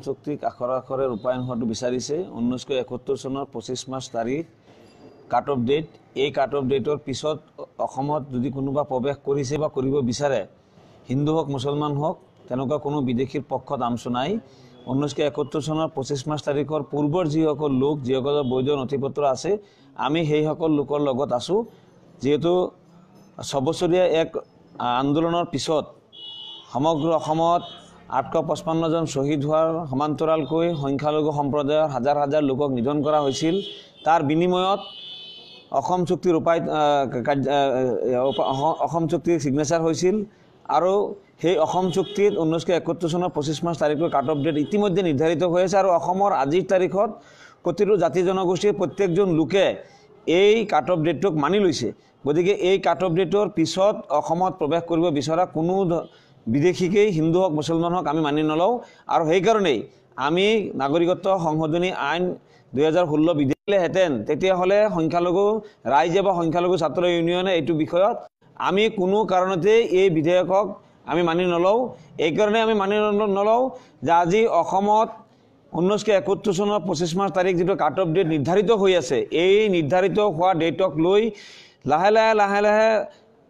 চুক্তিক আখৰ আখৰে ৰূপায়ণ হোৱাটো বিচাৰিছে 1971 চনৰ 25 মাৰ্চ তাৰিখ কাট অফ ডেট। এই কাট অফ ডেটৰ পিছত অসমত যদি কোনোবা প্ৰৱেশ কৰিছে বা কৰিব বিচাৰে, হিন্দু হওক মুছলমান হওক, তেনেকুৱা কোনো বিদেশীৰ পক্ষত আমচু নাই। 1971 চনৰ 25 মাৰ্চ তাৰিখৰ পূৰ্বৰ যিসকল লোক, যিসকলৰ বৈধ নথিপত্ৰ আছে, আমি সেইসকল লোকৰ লগত আছোঁ। যিহেতু 6 বছৰীয়া এক আন্দোলনৰ পিছত সমগ্ৰ অসমত 855 জন শ্বহীদ হোৱাৰ সমান্তৰালকৈ সংখ্যালঘু সম্প্ৰদায়ৰ হাজাৰ হাজাৰ লোকক নিধন কৰা হৈছিল। তাৰ বিনিময়ত অসম চুক্তিৰ অসম চুক্তিৰ সিগনেচাৰ হৈছিল আৰু সেই অসম চুক্তিত 1971 চনৰ 25 মাৰ্চ তাৰিখৰ কাট অফ ডেট ইতিমধ্যে নিৰ্ধাৰিত হৈ আছে আৰু অসমৰ আজিৰ তাৰিখত প্ৰতিটো জাতি জনগোষ্ঠীৰ প্ৰত্যেকজন লোকে এই কাট অফ ডেটটোক মানি লৈছে। গতিকে এই কাট অফ ডেটৰ পিছত অসমত প্ৰৱেশ কৰিব বিচৰা কোনো বিদেশীকেই, হিন্দু হওক মুছলমান হওক, আমি মানি নলওঁ। আৰু সেইকাৰণেই আমি নাগৰিকত্ব সংশোধনী আইন 2016 বিধিলেহেঁতেন, তেতিয়াহ'লে সংখ্যালঘু ৰাইজে বা সংখ্যালঘু ছাত্ৰ ইউনিয়নে এইটো বিষয়ত আমি কোনো কাৰণতেই এই বিধেয়কক আমি মানি নলওঁ। এইকাৰণে আমি মানি নলওঁ যে আজি অসমত 1971 চনৰ 25 মাৰ্চ তাৰিখ যিটো কাট অফ ডেট নিৰ্ধাৰিত হৈ আছে, এই নিৰ্ধাৰিত হোৱা ডেটক লৈ লাহে লাহে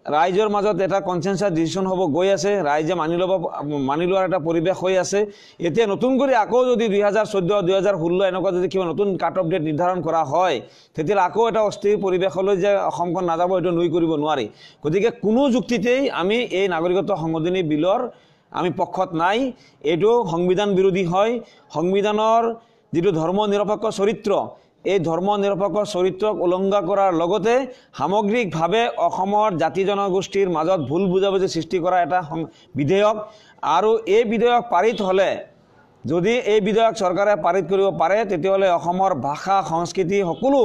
ৰাইজৰ মাজত এটা কনচেনচাছ ডিচিশ্যন হ'ব গৈ আছে। ৰাইজে মানি লোৱাৰ এটা পৰিৱেশ হৈ আছে। এতিয়া নতুন কৰি আকৌ যদি 2014, 2016 এনেকুৱা যদি কিবা নতুন কাট অফ ডেট নিৰ্ধাৰণ কৰা হয়, তেতিয়াহ'লে আকৌ এটা অস্থিৰ পৰিৱেশলৈ যে অসমখন নাযাব, এইটো নুই কৰিব নোৱাৰি। গতিকে কোনো যুক্তিতেই আমি এই নাগৰিকত্ব সংশোধনী বিলৰ আমি পক্ষত নাই। এইটো সংবিধান বিৰোধী হয়। সংবিধানৰ যিটো ধৰ্ম নিৰপেক্ষ চৰিত্ৰ, এই ধৰ্ম নিৰপেক্ষ চৰিত্ৰক উলংঘা কৰাৰ লগতে সামগ্ৰিকভাৱে অসমৰ জাতি জনগোষ্ঠীৰ মাজত ভুল বুজাবুজি সৃষ্টি কৰা এটা বিধেয়ক। আৰু এই বিধেয়ক পাৰিত হ'লে, যদি এই বিধেয়ক চৰকাৰে পাৰিত কৰিব পাৰে, তেতিয়াহ'লে অসমৰ ভাষা সংস্কৃতি সকলো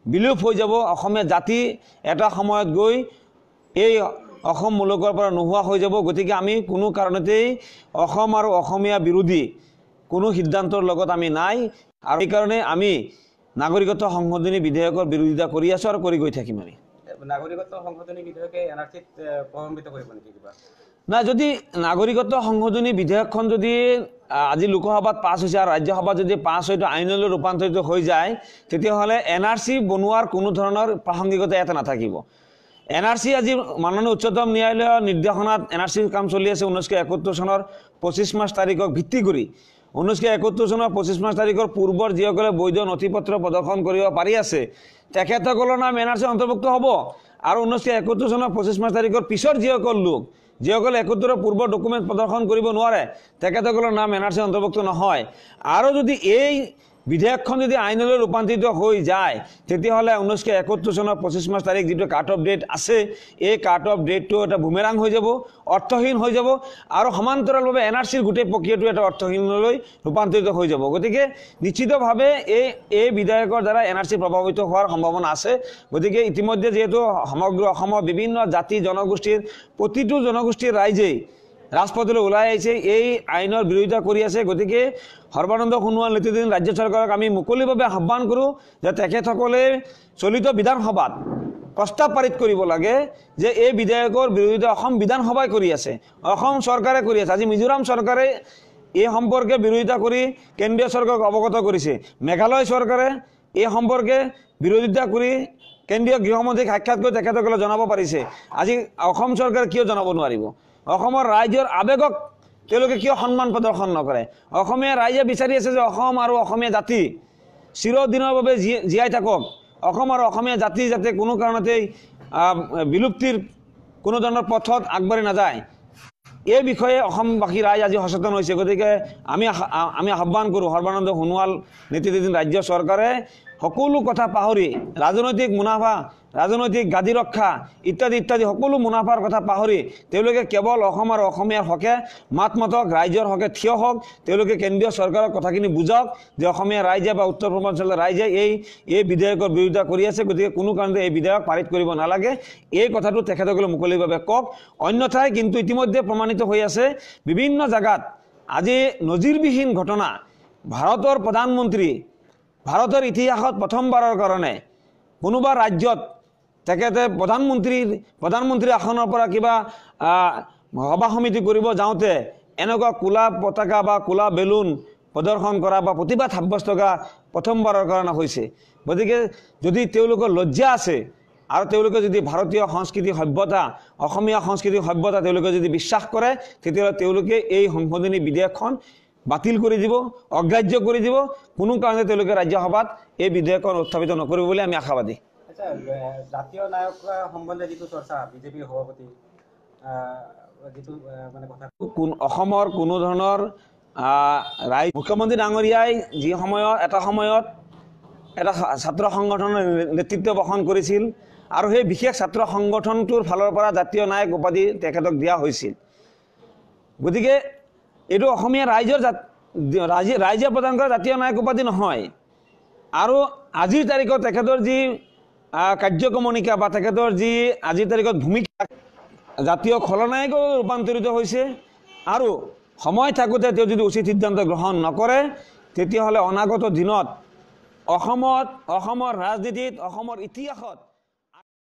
বিলোপ হৈ যাব। অসমীয়া জাতি এটা সময়ত গৈ এই অসম মুলুকৰ পৰা নোহোৱা হৈ যাব। গতিকে আমি কোনো কাৰণতেই অসম আৰু অসমীয়া বিৰোধী কোনো সিদ্ধান্তৰ লগত আমি নাই। আৰু সেইকাৰণে আমি নাগৰিকত্ব সংশোধনী বিধেয়কৰ বিৰোধিতা কৰি আছোঁ আৰু কৰি গৈ থাকিম। আমি নাগৰিকত্ব সংশোধনী বিধেয়কে এনআৰচিত প্ৰভাৱিত কৰিব নেকি কিবা? নাই, যদি নাগৰিকত্ব সংশোধনী বিধেয়কখন যদি আজি লোকসভাত পাছ হৈছে আৰু ৰাজ্যসভাত যদি পাছ হয়তো আইনলৈ ৰূপান্তৰিত হৈ যায়, তেতিয়াহ'লে এনআৰচি বনোৱাৰ কোনো ধৰণৰ প্ৰাসংগিকতা ইয়াতে নাথাকিব। এনআৰচি আজি মাননীয় উচ্চতম ন্যায়ালয়ৰ নিৰ্দেশনাত এনআৰচিৰ কাম চলি আছে 1971 চনৰ 25 মাৰ্চ তাৰিখক ভিত্তি কৰি। 1971 চনৰ 25 মাৰ্চ তাৰিখৰ পূৰ্বৰ যিসকলে বৈধ নথিপত্ৰ প্ৰদৰ্শন কৰিব পাৰি আছে, তেখেতসকলৰ নাম এনআৰচি অন্তৰ্ভুক্ত হ'ব। আৰু 1971 চনৰ 25 মাৰ্চ তাৰিখৰ পিছৰ যিসকল লোক, যিসকলে 71 পূৰ্বৰ ডকুমেণ্ট প্ৰদৰ্শন কৰিব নোৱাৰে, তেখেতসকলৰ নাম এনআৰচি অন্তৰ্ভুক্ত নহয়। আৰু যদি এই বিধেয়কখন যদি আইনলৈ ৰূপান্তৰিত হৈ যায়, তেতিয়াহ'লে 1971 চনৰ 25 মাৰ্চ তাৰিখ যিটো কাট অফ ডেট আছে, এই কাট অফ ডেটটো এটা বুমেৰাং হৈ যাব, অৰ্থহীন হৈ যাব। আৰু সমান্তৰালভাৱে এনআৰচিৰ গোটেই প্ৰক্ৰিয়াটো এটা অৰ্থহীনলৈ ৰূপান্তৰিত হৈ যাব। গতিকে নিশ্চিতভাৱে এই বিধেয়কৰ দ্বাৰা এনআৰচি প্ৰভাৱিত হোৱাৰ সম্ভাৱনা আছে। গতিকে ইতিমধ্যে যিহেতু সমগ্ৰ অসমৰ বিভিন্ন জাতি জনগোষ্ঠীৰ প্ৰতিটো জনগোষ্ঠীৰ ৰাইজেই ৰাজপথলৈ ওলাই আহিছে, এই আইনৰ বিৰোধিতা কৰি আছে। গতিকে সৰ্বানন্দ সোণোৱাল নেতৃত্বাধীন ৰাজ্য চৰকাৰক আমি মুকলিভাৱে আহ্বান কৰোঁ যে তেখেতসকলে চলিত বিধানসভাত প্ৰস্তাৱ পাৰিত কৰিব লাগে যে এই বিধেয়কৰ বিৰোধিতা অসম বিধানসভাই কৰি আছে, অসম চৰকাৰে কৰি আছে। আজি মিজোৰাম চৰকাৰে এই সম্পৰ্কে বিৰোধিতা কৰি কেন্দ্ৰীয় চৰকাৰক অৱগত কৰিছে। মেঘালয় চৰকাৰে এই সম্পৰ্কে বিৰোধিতা কৰি কেন্দ্ৰীয় গৃহমন্ত্ৰীক সাক্ষাৎ কৰি তেখেতসকলে জনাব পাৰিছে। আজি অসম চৰকাৰে কিয় জনাব নোৱাৰিব? অসমৰ ৰাইজৰ আৱেগক তেওঁলোকে কিয় সন্মান প্ৰদৰ্শন নকৰে? অসমীয়া ৰাইজে বিচাৰি আছে যে অসম আৰু অসমীয়া জাতি চিৰদিনৰ বাবে জীয়াই থাকক। অসম আৰু অসমীয়া জাতি যাতে কোনো কাৰণতেই বিলুপ্তিৰ কোনো ধৰণৰ পথত আগবাঢ়ি নাযায়, এই বিষয়ে অসমবাসী ৰাইজ আজি সচেতন হৈছে। গতিকে আমি আহ্বান কৰোঁ সৰ্বানন্দ সোণোৱাল নেতৃত্বাধীন ৰাজ্য চৰকাৰে সকলো কথা পাহৰি, ৰাজনৈতিক মুনাফা, ৰাজনৈতিক গাদী ৰক্ষা ইত্যাদি ইত্যাদি সকলো মুনাফাৰ কথা পাহৰি তেওঁলোকে কেৱল অসম আৰু অসমীয়াৰ হকে মাত মাতক, ৰাইজৰ হকে থিয় হওক। তেওঁলোকে কেন্দ্ৰীয় চৰকাৰৰ কথাখিনি বুজাওক যে অসমীয়া ৰাইজে বা উত্তৰ পূৰ্বাঞ্চলৰ ৰাইজে এই বিধেয়কৰ বিৰোধিতা কৰি আছে। গতিকে কোনো কাৰণতে এই বিধেয়ক পাৰিত কৰিব নালাগে, এই কথাটো তেখেতসকলে মুকলিভাৱে কওক। অন্যথাই কিন্তু ইতিমধ্যে প্ৰমাণিত হৈ আছে বিভিন্ন জাগাত আজি নজিৰবিহীন ঘটনা। ভাৰতৰ প্ৰধানমন্ত্ৰী, ভাৰতৰ ইতিহাসত প্ৰথমবাৰৰ কাৰণে কোনোবা ৰাজ্যত তেখেতে প্ৰধানমন্ত্ৰী আসনৰ পৰা কিবা সভা সমিতি কৰিব যাওঁতে এনেকুৱা কোলা পতাকা বা কোলা বেলুন প্ৰদৰ্শন কৰা বা প্ৰতিবাদ সাব্যস্ত কৰা প্ৰথমবাৰৰ কাৰণে হৈছে। গতিকে যদি তেওঁলোকৰ লজ্জা আছে আৰু তেওঁলোকে যদি ভাৰতীয় সংস্কৃতি সভ্যতা অসমীয়া সংস্কৃতি সভ্যতা তেওঁলোকে যদি বিশ্বাস কৰে, তেতিয়াহ'লে তেওঁলোকে এই সংশোধনী বিধেয়কখন বাতিল কৰি দিব, অগ্ৰাহ্য কৰি দিব। কোনো কাৰণে তেওঁলোকে ৰাজ্যসভাত এই বিধেয়কখন উত্থাপিত নকৰিব বুলি আমি আশাবাদী। আচ্ছা, জাতীয় নায়ক সম্বন্ধে যিটো চৰ্চা বিজেপিৰ সভাপতি যিটো মানে কথা অসমৰ কোনো ধৰণৰ মুখ্যমন্ত্ৰী ডাঙৰীয়াই যি সময়ত এটা ছাত্ৰ সংগঠনৰ নেতৃত্ব বহন কৰিছিল আৰু সেই বিশেষ ছাত্ৰ সংগঠনটোৰ ফালৰ পৰা জাতীয় নায়ক উপাধি তেখেতক দিয়া হৈছিল। গতিকে এইটো অসমীয়া ৰাইজে প্ৰদান কৰা জাতীয় নায়ক উপাধি নহয়। আৰু আজিৰ তাৰিখত তেখেতৰ যি কাৰ্যক্ৰমণিকা বা তেখেতৰ যি আজিৰ তাৰিখত ভূমিকা জাতীয় খলনায়কত ৰূপান্তৰিত হৈছে। আৰু সময় থাকোঁতে তেওঁ যদি উচিত সিদ্ধান্ত গ্ৰহণ নকৰে, তেতিয়াহ'লে অনাগত দিনত অসমৰ ৰাজনীতিত অসমৰ ইতিহাসত